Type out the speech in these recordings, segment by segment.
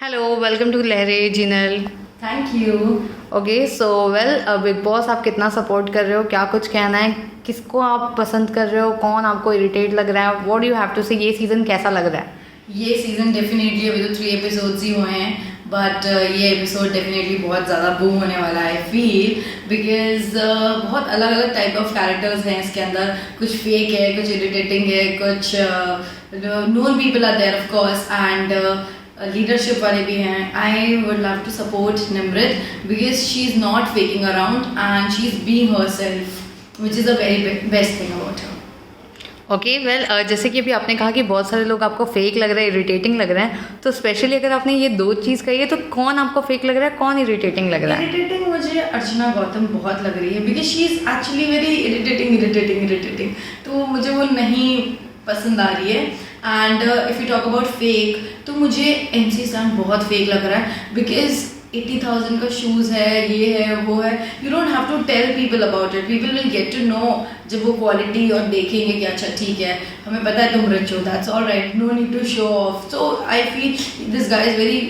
Hello, welcome to लहरे Jinal. Thank you. Okay so well, big boss आप कितना support कर रहे हो, क्या कुछ कहना है, किसको आप पसंद कर रहे हो, कौन आपको इरिटेट लग रहा है, व्हाट यू हैव टू से, ये सीज़न कैसा लग रहा है? ये सीज़न डेफिनेटली अभी तो 3 एपिसोड्स ही हुए हैं, बट ये एपिसोड डेफिनेटली बहुत ज़्यादा बूम होने वाला है। आई फील बिकॉज बहुत अलग अलग टाइप ऑफ कैरेक्टर्स हैं इसके अंदर। कुछ फेक है, कुछ इरिटेटिंग है, कुछ known people are there of course, and leadership वाले भी हैं। I would love to support Nimrit because she is not faking around and she is being herself, which is the very best thing about her. Okay well, जैसे कि अभी आपने कहा कि बहुत सारे लोग आपको फेक लग रहे हैं, इरिटेटिंग लग रहे हैं, तो स्पेशली अगर आपने ये दो चीज़ कही है तो कौन आपको फेक लग रहा है, कौन इरिटेटिंग लग रहा है? इरिटेटिंग मुझे अर्चना गौतम बहुत लग रही है because she is actually very irritating, तो मुझे वो नहीं पसंद आ रही है। And if you talk about fake, तो मुझे MC स्टैन बहुत फेक लग रहा है बिकॉज 80,000 का शूज़ है, ये है, वो है। You don't have to tell people about it, people will get to know जब वो क्वालिटी और देखेंगे कि अच्छा ठीक है, हमें पता है तुम रिच हो, that's all right, no need to show off. So I feel this guy is very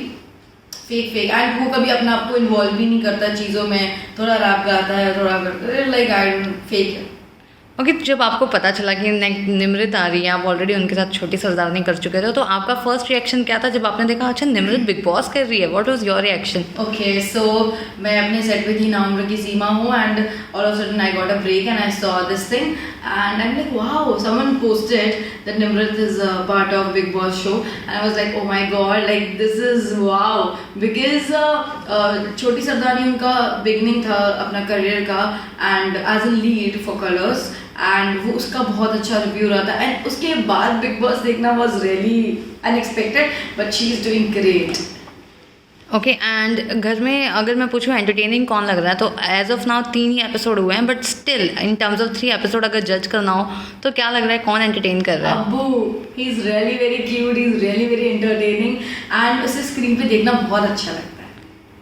fake and वो कभी अपने आप को इन्वॉल्व भी नहीं करता चीज़ों में, थोड़ा रैप गाता है, थोड़ा लाइक आई फेक है। ओके जब आपको पता चला कि निमृत आ रही है, आप ऑलरेडी उनके साथ छोटी सरदारनी कर चुके थे, तो आपका फर्स्ट रिएक्शन क्या था जब आपने देखा अच्छा निमृत बिग बॉस कर रही है? What was your reaction? Okay so मैं अपने सेट पे थी, ना उम्र की सीमा हूँ, and all of sudden I got a break and I saw this thing and I am like wow, someone posted that Nimrit is part of Bigg Boss show and I was like oh my God, like this is wow because Choti Sardarni उनका beginning था अपना career का and as a lead for Colors, एंड वो उसका बहुत अच्छा review रहा था एंड उसके बाद बिग बॉस देखना was really unexpected, but she is doing great. Okay and घर में अगर मैं पूछूँ एंटरटेनिंग कौन लग रहा है, तो एज ऑफ नाउ 3 ही एपिसोड हुए हैं, but still in terms of 3 episode अगर जज करना हो तो क्या लग रहा है कौन एंटरटेन कर रहा है? अब्बू, he is really very cute, he is really very entertaining and उसे स्क्रीन पे देखना बहुत अच्छा लगता है।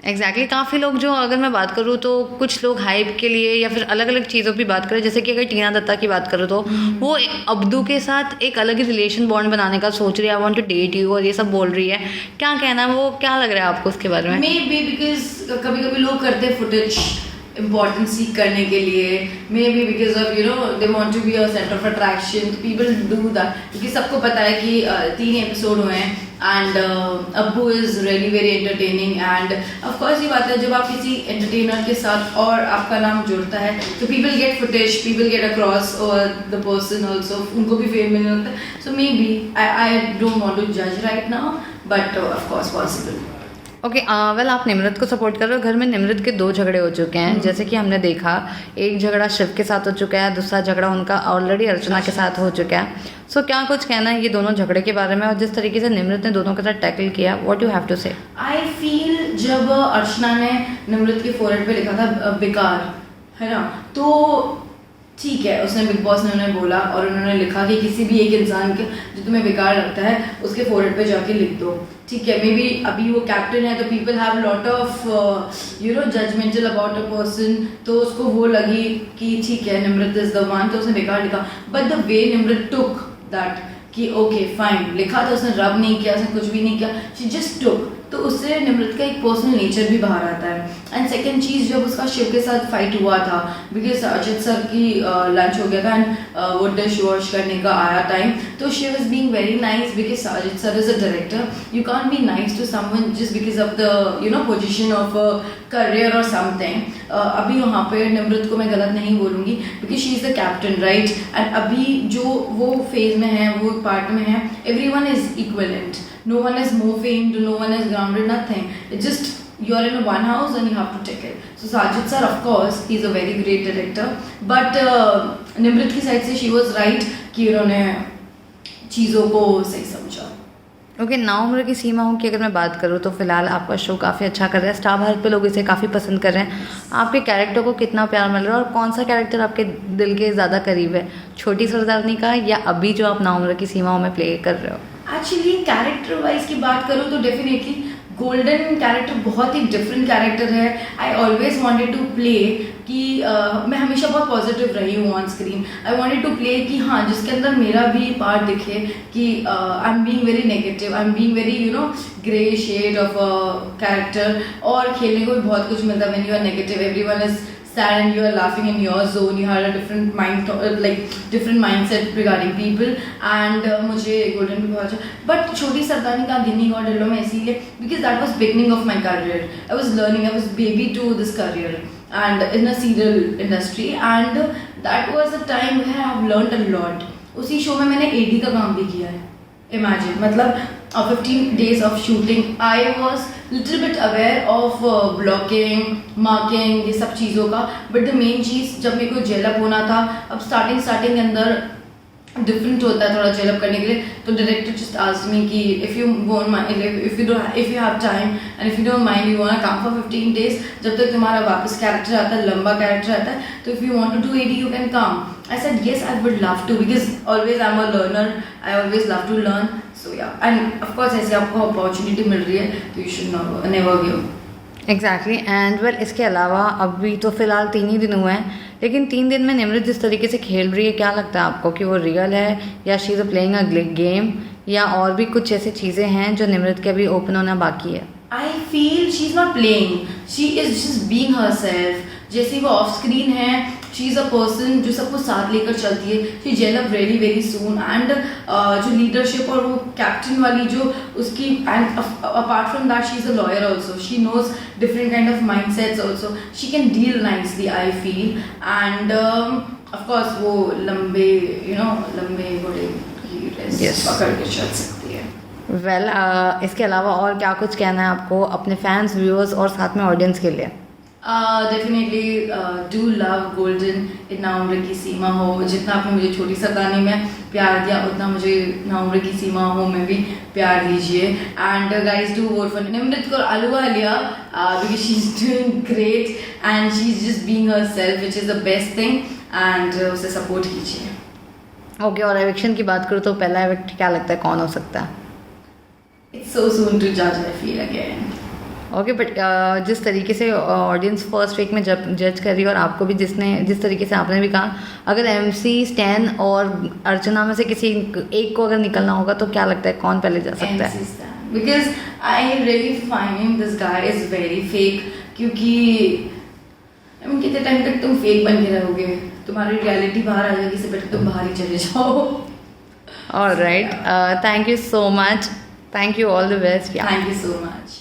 एग्जैक्टली काफ़ी लोग जो अगर मैं बात करूँ तो कुछ लोग हाइप के लिए या फिर अलग अलग चीज़ों की बात करें, जैसे कि अगर टीना दत्ता की बात करूँ तो वो अब्दू के साथ एक अलग ही रिलेशन बॉन्ड बनाने का सोच रही है, I want to date you और ये सब बोल रही है, क्या कहना है, वो क्या लग रहा है आपको उसके बारे में? मे बी बिकॉज कभी कभी लोग करते हैं फुटेज इम्पॉर्टेंस सीख करने के लिए, maybe because of you know they want to be a centre of attraction, people do that, क्योंकि सबको पता है कि 3 एपिसोड हुए हैं एंड अब्बू is really very entertaining and of course ये बात है जब आप किसी एंटरटेनर के साथ और आपका नाम जुड़ता है तो people get footage, people get across और द पर्सन ऑल्सो, उनको भी फेम मिलने लगता है। So maybe I don't want to जज right now, but of course possible. Okay well, आप निमृत को सपोर्ट कर रहे हो। घर में निमृत के 2 झगड़े हो चुके हैं, जैसे कि हमने देखा, एक झगड़ा शिव के साथ हो चुका है, दूसरा झगड़ा उनका ऑलरेडी अर्चना के साथ हो चुका है। सो क्या कुछ कहना है ये दोनों झगड़े के बारे में और जिस तरीके से निमृत ने दोनों के साथ टैकल किया, व्हाट यू हैव टू से? आई फील जब अर्चना ने निमृत के फोरहेड पे लिखा था बेकार, है ना, तो ठीक है, उसने बिग बॉस ने उन्हें बोला और उन्होंने लिखा कि किसी भी एक इंसान के जो तुम्हें बेकार लगता है उसके फोरहेड पे जाके लिख दो, ठीक है। मे बी अभी वो कैप्टन है तो people have lot of you know judgmental about a person, तो उसको वो लगी कि ठीक है निमृत इज द वन, तो उसने बेकार लिखा। But the way Nimrit took that कि ओके फाइन, लिखा तो उसने रब नहीं किया, उसने कुछ भी नहीं किया, शी जस्ट टुक, तो उससे निमृत का एक पर्सनल नेचर भी बाहर आता है। एंड सेकंड चीज़, जब उसका शिव के साथ फाइट हुआ था बिकॉज अजित सर की लंच हो गया था एंड वो डिश वॉश करने का आया टाइम, तो Shiv is being very nice because Ajit sir is a director, you can't be nice to someone just because of the you know position of career और समथिंग। अभी वहाँ पे निमृत को मैं गलत नहीं बोलूँगी because she is the captain right, and अभी जो वो फेज में है, वो पार्ट में है, everyone is equivalent, no one is more famed, no one is grounded, nothing. It's just you're in one house and you have to take it. So Sajid sir, of course, he's a very great director, but Nimrit की side से she was right कि उन्होंने चीज़ों को सही समझा। Okay ना उम्र की सीमा की अगर मैं बात करूँ तो फिलहाल आपका शो काफ़ी अच्छा कर रहा है, स्टार भारत पे लोग इसे काफ़ी पसंद कर रहे हैं। आपके कैरेक्टर को कितना प्यार मिल रहा है और कौन सा कैरेक्टर आपके दिल के ज़्यादा करीब है, छोटी सरदारनी का या अभी जो आप ना उम्र की सीमाओं में प्ले कर रहे हो? एक्चुअली कैरेक्टर वाइज की बात करूँ तो डेफिनेटली गोल्डन कैरेक्टर बहुत ही डिफरेंट कैरेक्टर है. I always wanted to play कि मैं हमेशा बहुत पॉजिटिव रही हूँ on screen. I wanted to play कि हाँ जिसके अंदर मेरा भी पार्ट दिखे कि I am being very negative, I am being very grey shade of character. और खेलने को भी बहुत कुछ मिलता है. When you are negative everyone is sad and you are laughing in your zone. You had a different different mindset regarding people. And मुझे golden भी बहुत अच्छा. But छोटी सरदारनी का गिन्नी गॉड हेलो मैं इसीलिए because that was beginning of my career. I was learning. I was baby to this career and in a serial industry. And that was a time where I have learned a lot. उसी show में मैंने AD का काम भी किया है. Imagine मतलब 15 days of shooting. I was little bit aware of blocking, marking ये सब चीज़ों का. But the main चीज़ जब मेरे को जेलअप होना था, अब स्टार्टिंग के अंदर डिफरेंट होता है थोड़ा जेलअप करने के लिए. तो डायरेक्टर जस्ट आस्क्ड मी कि if you have time and if you don't mind you wanna come for 15 days जब तक तुम्हारा वापस कैरेक्टर आता है, लंबा कैरेक्टर आता है, तो if you want to do AD you can come. I said yes, I would love to because always I'm a learner. I always love to learn. So yeah, and of course ऐसे आपको opportunity मिल रही है तो you should never give. Exactly. And well इसके अलावा अभी तो फिलहाल 3 ही दिन हुए हैं, लेकिन 3 दिन में निमृत जिस तरीके से खेल रही है, क्या लगता है आपको कि वो रियल है या she is playing a game, या और भी कुछ ऐसी चीज़ें हैं जो निमृत के अभी ओपन होना बाकी है? I feel she's not playing. She is just being herself. जैसे वो ऑफ स्क्रीन है, शी इज़ अ पर्सन जो सबको साथ लेकर चलती है. She gel up very very soon. And जो लीडरशिप और वो कैप्टन वाली जो उसकी, and apart from that she is a lawyer also. She knows different kind of mindsets also. She can deal nicely I feel. And of course वो लंबे बड़े Yes. पकड़ के चल सकती है. वेल इसके अलावा और क्या कुछ कहना है आपको अपने फैंस, व्यूअर्स और साथ में ऑडियंस के लिए? Definitely do love golden. इतना उम्र की सीमा हो, जितना आपने मुझे छोटी सरदारनी में प्यार दिया उतना मुझे ना उम्र की सीमा हो में भी प्यार दीजिए. And guys do vote for Nimrit Kaur Ahluwalia because she is doing great and she is just being herself which is the best thing. And उसे सपोर्ट कीजिए. ओके. और एविक्शन की बात करूँ तो पहला एविक्ट क्या लगता है कौन हो सकता है? इट्स सो सून टू जज I feel again. Okay. But जिस तरीके से ऑडियंस फर्स्ट वीक में जज कर रही है और आपको भी जिस तरीके से आपने भी कहा, अगर MC, स्टैन और अर्चना में से किसी एक को अगर निकलना होगा तो क्या लगता है कौन पहले जा सकता है? Because I really find this guy is very fake. क्योंकि कितने टाइम तक तुम फेक बन के रहोगे, तुम्हारी रियलिटी बाहर आ जाएगी, इससे बेटर तुम बाहर ही चले जाओ. Alright. Thank you so much. Thank you. All the best. Thank you so much.